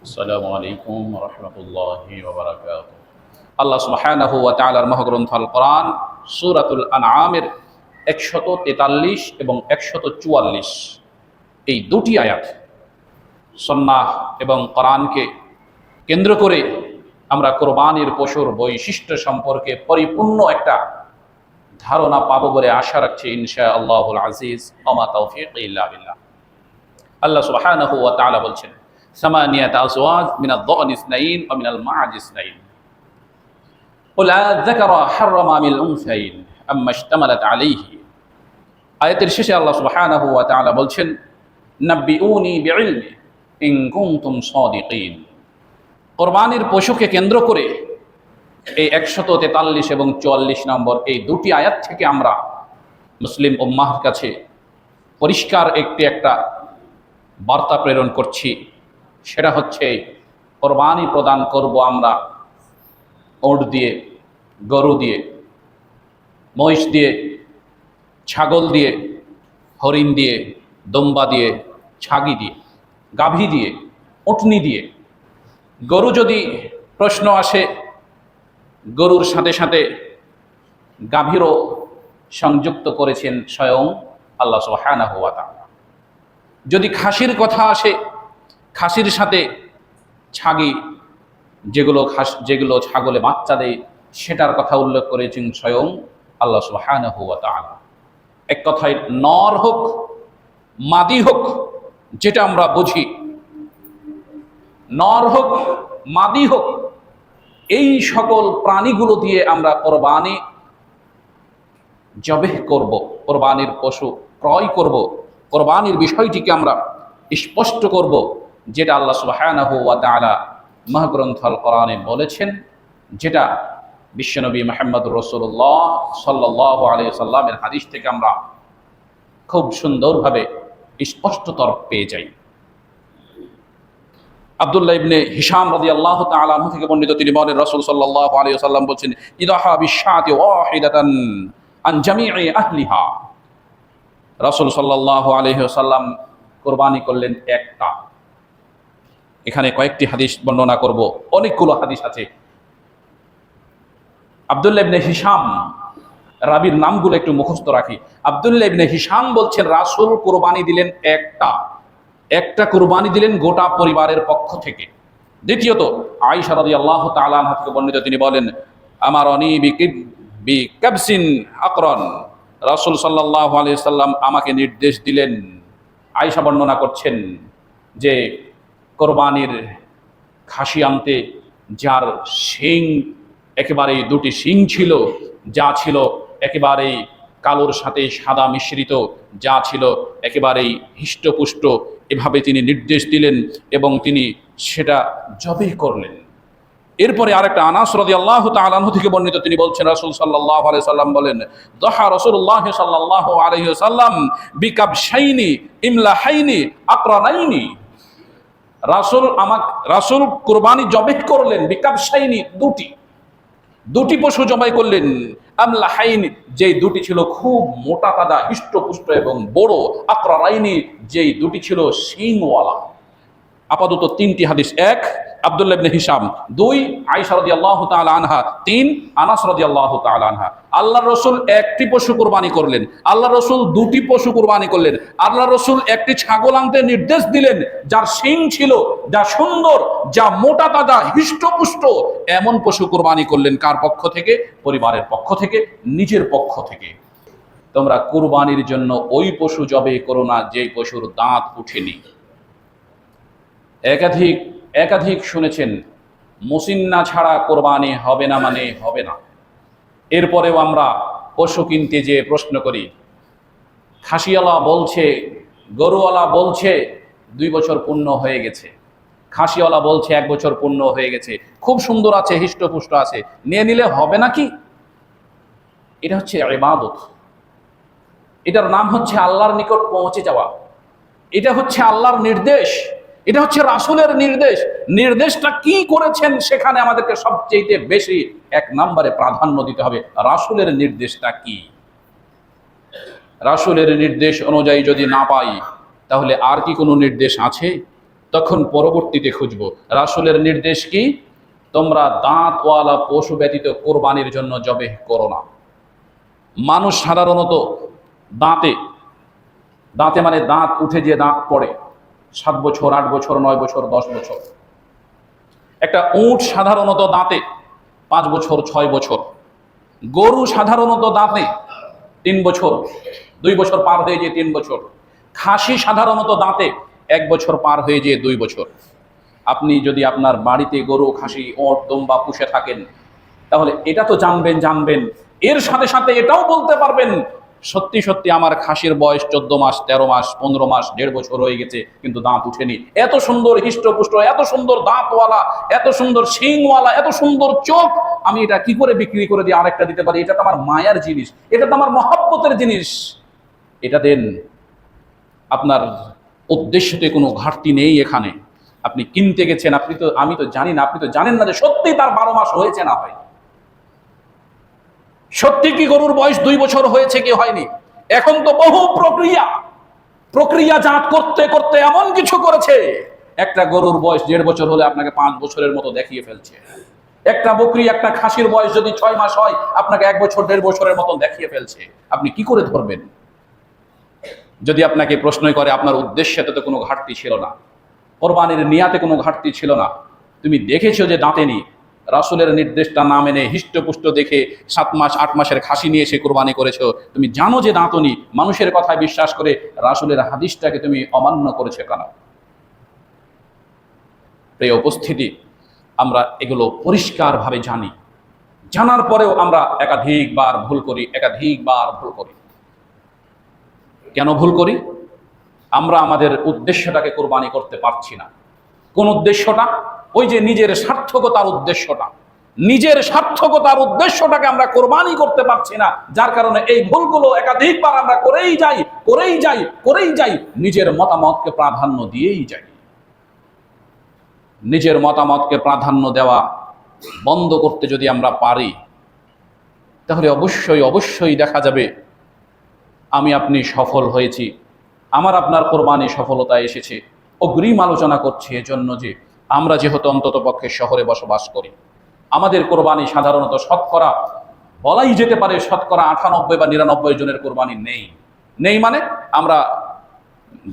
আসসালামু আলাইকুম ওয়া রাহমাতুল্লাহি ওয়া বারাকাতুহু। আল্লাহ সুবহানাহু ওয়া তাআলার মহাগ্রন্থ আল কোরআন সূরাতুল আনআমের ১৪৩ এবং ১৪৪ এই দুটি আয়াত সুন্নাহ এবং কোরআনকে কেন্দ্র করে আমরা কোরবানির পশুর বৈশিষ্ট্য সম্পর্কে পরিপূর্ণ একটা ধারণা পাবো বলে আশা রাখছি ইনশাআল্লাহুল আজিজ। ওয়া মা তাওফীক ইল্লা বিল্লাহ। আল্লাহ সুবহানাহু ওয়া তাআলা বলছেন ثمانية أزواج من الضأن اثنين ومن المعز اثنين قل أذكر حرم أم الأنثيين أما اشتملت عليه। আয়াতের শেষে আল্লাহ সুবহানাহু ওয়া তাআলা বলছেন নাব্বিউনি বিইলমি ইন কুনতুম সাদিকিন। কুরবানির পশুকে কেন্দ্র করে এই ১৪৩ এবং ৪৪ নম্বর এই দুটি আয়াত থেকে আমরা মুসলিম উম্মাহর কাছে পরিষ্কার একটা বার্তা প্রেরণ করছি। সেটা হচ্ছে কোরবানি প্রদান করব আমরা ওট দিয়ে, গরু দিয়ে, মহিষ দিয়ে, ছাগল দিয়ে, হরিণ দিয়ে, দম্বা দিয়ে, ছাগি দিয়ে, গাভী দিয়ে, উটনি দিয়ে। গরু যদি প্রশ্ন আসে, গরুর সাথে সাথে গাভীরও সংযুক্ত করেছেন স্বয়ং আল্লাহ সুবহানাহু ওয়া তাআলা। যদি খাসির কথা আসে, খাসির সাথে ছাগি যেগুলো ছাগলে বাচ্চা দেয় সেটার কথা উল্লেখ করেছেন স্বয়ং আল্লাহ সুবহানাহু ওয়া তাআলা। এক কথায় নর হোক মাদি হোক, যেটা আমরা বুঝি, নর হোক মাদি হোক, এই সকল প্রাণীগুলো দিয়ে আমরা কোরবানি জবেহ করব, কোরবানির পশু ক্রয় করব, কোরবানির বিষয়টিকে আমরা স্পষ্ট করব, যেটা আল্লাহ সুবহানাহু ওয়া তাআলা মহাগ্রন্থ আল কোরআনে বলেছেন, যেটা বিশ্বনবী মুহাম্মদুর রাসূলুল্লাহ সাল্লাল্লাহু আলাইহি সাল্লামের হাদিস থেকে আমরা খুব সুন্দরভাবে স্পষ্টতর পেয়ে যাই। আব্দুল্লাহ ইবনে হিশাম রাদিয়াল্লাহু তাআলা আনহু থেকে বর্ণিত, তিনি বলেন রাসূল সাল্লাল্লাহু আলাইহি ওয়াসাল্লাম বলেছেন ইদাহা বিশাতি ওয়াহিদাতান আন জামি'i আহলিহা। রাসূল সাল্লাল্লাহু আলাইহি ওয়াসাল্লাম কুরবানি করলেন একটা। এখানে কয়েকটি হাদিস বর্ণনা করব, অনেকগুলো হাদিস আছে। আব্দুল্লাহ ইবনে হিশাম, রাবীর নামগুলো একটু মুখস্থ রাখি। আব্দুল্লাহ ইবনে হিশাম বলছেন রাসূল কুরবানি দিলেন একটা কুরবানি দিলেন গোটা পরিবারের পক্ষ থেকে। দ্বিতীয়ত আয়েশা রাদিয়াল্লাহু তাআলা আনহা থেকে বর্ণিত, তিনি বলেন আমারনি বিকাবসিন আকরান। রাসূল সাল্লাল্লাহু আলাইহি সাল্লাম আমাকে নির্দেশ দিলেন। আয়েশা বর্ণনা করছেন যে কোরবানির খাসি আনতে যার শিং একেবারেই দুটি শিং ছিল, যা ছিল একেবারেই কালোর সাথে সাদা মিশ্রিত, যা ছিল একেবারেই হিষ্টপুষ্ট, এভাবে তিনি নির্দেশ দিলেন এবং তিনি সেটা জবেহ করলেন। এরপরে আরেকটা আনাস রাদিয়াল্লাহু তাআলা আনহু থেকে বর্ণিত, তিনি বলছেন রাসূল সাল্লাল্লাহু আলাইহি সাল্লাম বলেন যাহা রাসূলুল্লাহ সাল্লাল্লাহু আলাইহি ওয়াসাল্লাম বিকাবশাইনি ইমলাহাইনি আকরানাইনি। রাসূল কুরবানি জবেহ করলেন বিকাবশাইনি, দুটি পশু জবাই করলেন, আমলাহাইনি যেই দুটি ছিল খুব মোটা তাজা হিষ্টপুষ্ট এবং বড়, আকরানাইনি যেই দুটি ছিল শিংওয়ালা। আপাতত তিনটি হাদিস, এক আব্দুল্লাহ ইবনে হিশাম, দুই আয়েশা রাদিয়াল্লাহু তাআলা আনহা, তিন আনাস রাদিয়াল্লাহু তাআলা আনহা। আল্লাহর রাসূল একটি পশু কুরবানি করলেন, আল্লাহর রাসূল দুটি পশু কুরবানি করলেন, আল্লাহর রাসূল একটি ছাগল আনতে নির্দেশ দিলেন যার শিং ছিল, যা সুন্দর, যা মোটা তাজা হিষ্টপুষ্ট, এমন পশু কুরবানি করলেন। কার পক্ষ থেকে? পরিবারের পক্ষ থেকে, নিজের পক্ষ থেকে। তোমরা কুরবানির জন্য ওই পশু জবে করো না যেই পশুর দাঁত উঠেনি। একাধিক শুনেছেন মুসিন্না ছাড়া কোরবানি হবে না, মানে হবে না। এরপরেও আমরা পশু কিনতে যে প্রশ্ন করি, খাসিওয়ালা বলছে, গরুওয়ালা বলছে 2 বছর পূর্ণ হয়ে গেছে, খাসিওয়ালা বলছে 1 বছর পূর্ণ হয়ে গেছে, খুব সুন্দর আছে, হিষ্টপুষ্ট আছে, নিয়ে নিলে হবে নাকি? এটা হচ্ছে ইবাদত, এটার নাম হচ্ছে আল্লাহর নিকট পৌঁছে যাওয়া, এটা হচ্ছে আল্লাহর নির্দেশ, এটা হচ্ছে রাসূলের নির্দেশ। নির্দেশটা কি করেছেন সেখানে আমাদেরকে সবচেয়ে বেশি 1 নম্বরে প্রাধান্য দিতে হবে। রাসূলের নির্দেশটা কি? রাসূলের নির্দেশ অনুযায়ী যদি না পাই, তাহলে আর কি কোনো নির্দেশ আছে? তখন পরবর্তীতে খুঁজবো। রাসূলের নির্দেশ কি? তোমরা দাঁতওয়ালা পশু ব্যতীত কোরবানির জন্য জবেহ করো না। মানুষ সাধারণত দাঁতে দাঁতে মানে দাঁত উঠে যে দাঁত পড়ে, 7 বছর, 8 বছর, 9 বছর, 10 বছর। একটা উট সাধারণত দাঁতে 5 বছর, 6 বছর। গরু সাধারণত দাঁতে 3 বছর, 2 বছর পার হয়ে যে 3 বছর। খাসি সাধারণত দাঁতে 1 বছর পার হয়ে যে 2 বছর। আপনি যদি আপনার বাড়িতে গরু, খাসি, ওট, দুম্বা পুষে থাকেন, তাহলে এটা তো জানবেন, এর সাথে সাথে এটাও বলতে পারবেন সত্যি সত্যি আমার খাসির বয়স 14 মাস, 13 মাস, 15 মাস, 1.5 বছর হয়ে গেছে, কিন্তু দাঁত উঠেনি। এত সুন্দর হৃষ্টপুষ্ট, এত সুন্দর দাঁতওয়ালা, এত সুন্দর শিংওয়ালা, এত সুন্দর চোখ, আমি এটা কি করে বিক্রি করে দিয়ে আরেকটা দিতে পারি? এটা তো আমার মায়ার জিনিস, এটা তো আমার মহব্বতের জিনিস, এটা দেন। আপনার উদ্দেশ্যতে কোনো ঘাটতি নেই এখানে। আপনি কিনতে গেছেন, আমি তো জানি না, আপনি তো জানেন না যে সত্যি তার 12 মাস হয়েছে না হয়, সত্যি কি গরুর বয়স 2 বছর হয়েছে কি হয়নি। এখন তো বহু প্রক্রিয়াজাত করতে করতে এমন কিছু করেছে, একটা গরুর বয়স 1.5 বছর হলে আপনাকে 5 বছরের মতো দেখিয়ে ফেলছে। একটা বকরি, একটা খাসির বয়স যদি 6 মাস হয়, আপনাকে 1 বছর, 1.5 বছরের মতো দেখিয়ে ফেলছে। আপনি কি করে ধরবেন? যদি আপনাকে প্রশ্নই করে, আপনার উদ্দেশ্যে তো কোনো ঘাটতি ছিল না, কোরবানির নিয়াতে কোনো ঘাটতি ছিল না, তুমি দেখেছো যে দাঁতেনি, রাসূলের নির্দেশটা না মেনে হিষ্টপুষ্ট দেখে 7 মাস 8 মাসের খাসি নিয়ে এসে কোরবানি করেছো, তুমি জানো যে দাঁতনি, মানুষের কথায় বিশ্বাস করে রাসূলের হাদিসটাকে তুমি অমান্য করেছো কেন? প্রিয় উপস্থিতি, আমরা এগুলো পরিষ্কারভাবে জানি, জানার পরেও আমরা একাধিকবার ভুল করি। কেন ভুল করি? আমরা আমাদের উদ্দেশ্যটাকে কোরবানি করতে পারছি না। কোন উদ্দেশ্যটা? ওই যে নিজের সার্থকতার উদ্দেশ্যটাকে আমরা কোরবানি করতে পারছি না, যার কারণে এই ভুলগুলো একাধিকবার আমরা করেই যাই, নিজের মতামতকে প্রাধান্য দিয়েই যাই। নিজের মতামতকে প্রাধান্য দেওয়া বন্ধ করতে যদি আমরা পারি, তাহলে অবশ্যই দেখা যাবে আমি আপনি সফল হয়েছি, আমার আপনার কোরবানি সফলতা এসেছে। অগ্রিম আলোচনা করছি এজন্য যে আমরা যেহেতু অন্তত পক্ষে শহরে বসবাস করি, আমাদের কোরবানি সাধারণত শতকরা বলাই যেতে পারে শতকরা 98 বা 99 জনের কোরবানি নেই মানে আমরা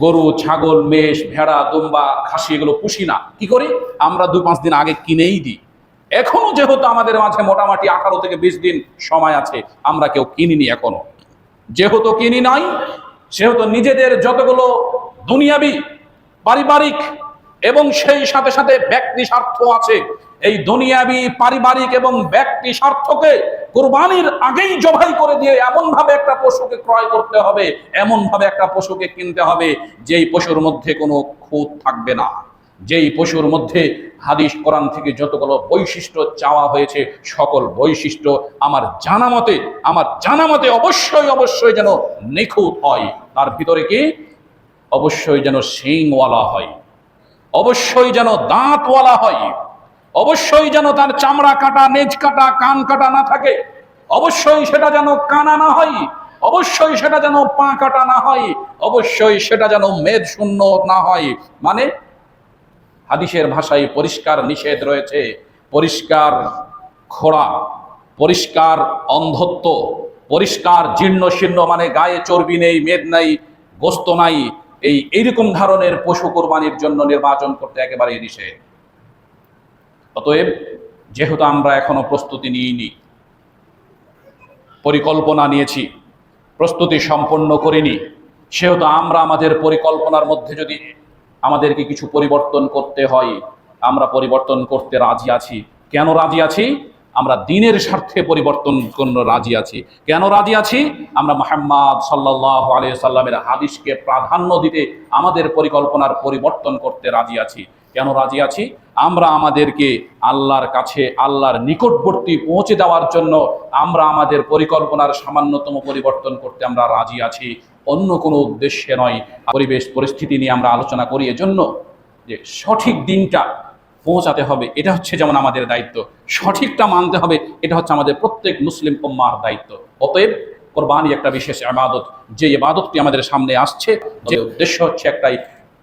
গরু, ছাগল, মেষ, ভেড়া, দুম্বা, খাসি এগুলো পুষি না। কি করি? আমরা 2-5 দিন আগে কিনেই দিই। এখনো যেহেতু আমাদের মাঝে মোটামুটি 18 থেকে 20 দিন সময় আছে, আমরা কেউ কিনিনি এখনো। যেহেতু কিনি নাই, সেহেতু নিজেদের যতগুলো দুনিয়াবি, পারিবারিক এবং সেই সাথে সাথে ব্যক্তি স্বার্থ আছে, এই দুনিয়াবি, পারিবারিক এবং ব্যক্তি স্বার্থকে কুরবানির আগেই জবাই করে দিয়ে এমন ভাবে একটা পশুকে ক্রয় করতে হবে, এমন ভাবে একটা পশুকে কিনতে হবে, যেই পশুর মধ্যে কোনো খুঁত থাকবে না, যেই পশুর মধ্যে হাদিস কোরআন থেকে যতগুলো বৈশিষ্ট্য চাওয়া হয়েছে, সকল বৈশিষ্ট্য আমার জানা মতে অবশ্যই যেন নিখুঁত হয়। তার ভিতরে কি? অবশ্যই যেন শিংওয়ালা হয়, অবশ্যই যেন দাঁতওয়ালা হয়, অবশ্যই যেন তার চামড়া কাটা, নেজ কাটা, কান কাটা না থাকে, অবশ্যই সেটা যেন কানা না হয়, অবশ্যই সেটা যেন পা কাটা না হয়, অবশ্যই সেটা যেন মেদ শূন্য না হয়। মানে হাদিসের ভাষায় পরিষ্কার নিষেধ রয়েছে, পরিষ্কার খোড়া, পরিষ্কার অন্ধত্ব, পরিষ্কার জীর্ণ শীর্ণ, মানে গায়ে চর্বি নেই, মেদ নাই, গোস্ত নাই, এইরকম ধরনের পশু কোরবানির জন্য নির্বাচন করতে একেবারেই নিষেধ। অতএব যেহেতু আমরা এখনো প্রস্তুতি নিইনি, পরিকল্পনা নিয়েছি, প্রস্তুতি সম্পন্ন করিনি, সেহেতু আমরা আমাদের পরিকল্পনার মধ্যে যদি আমাদেরকে কিছু পরিবর্তন করতে হয়, আমরা পরিবর্তন করতে রাজি আছি। কেন রাজি আছি? আমরা দ্বীনের স্বার্থে পরিবর্তন করতে রাজি আছি। কেন রাজি আছি? আমরা মুহাম্মদ সাল্লাল্লাহু আলাইহি সাল্লামের হাদিসকে প্রাধান্য দিতে আমাদের পরিকল্পনার পরিবর্তন করতে রাজি আছি। কেন রাজি আছি? আমরা আমাদেরকে আল্লাহর কাছে, আল্লাহর নিকটবর্তী পৌঁছে দেওয়ার জন্য আমরা আমাদের পরিকল্পনার সামান্যতম পরিবর্তন করতে আমরা রাজি আছি, অন্য কোনো উদ্দেশ্যে নয়। পরিবেশ পরিস্থিতি নিয়ে আমরা আলোচনা করি এজন্য যে সঠিক দিনটা পৌঁছাতে হবে, এটা হচ্ছে যেমন আমাদের দায়িত্ব, সঠিকটা মানতে হবে, এটা হচ্ছে আমাদের প্রত্যেক মুসলিম উম্মাহর দায়িত্ব। অতএব কোরবানি একটা বিশেষ ইবাদত, যে ইবাদতটি আমাদের সামনে আসছে, যে উদ্দেশ্য হচ্ছে একটাই,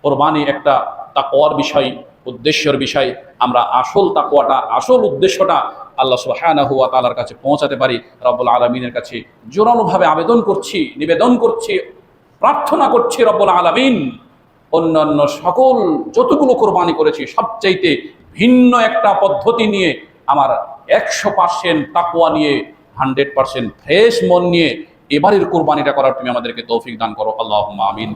কোরবানি একটা তাকওয়ার বিষয়, উদ্দেশ্যের বিষয়, আমরা আসল তাকওয়াটা, আসল উদ্দেশ্যটা আল্লাহ সুবহানাহু ওয়া তাআলার কাছে পৌঁছাতে পারি। রব্বুল আলামিনের কাছে জোরালোভাবে আবেদন করছি, নিবেদন করছি, প্রার্থনা করছি রব্বুল আলামিন অন্যান্য সকল যতগুলো কোরবানি করেছি সবচাইতে ভিন্ন একটা পদ্ধতি নিয়ে, আমার 100% তাকওয়া নিয়ে, 100% ফ্রেশ মন নিয়ে এবারের কোরবানিটা করার তুমি আমাদেরকে তৌফিক দান করো। আল্লাহুম্মা আমিন।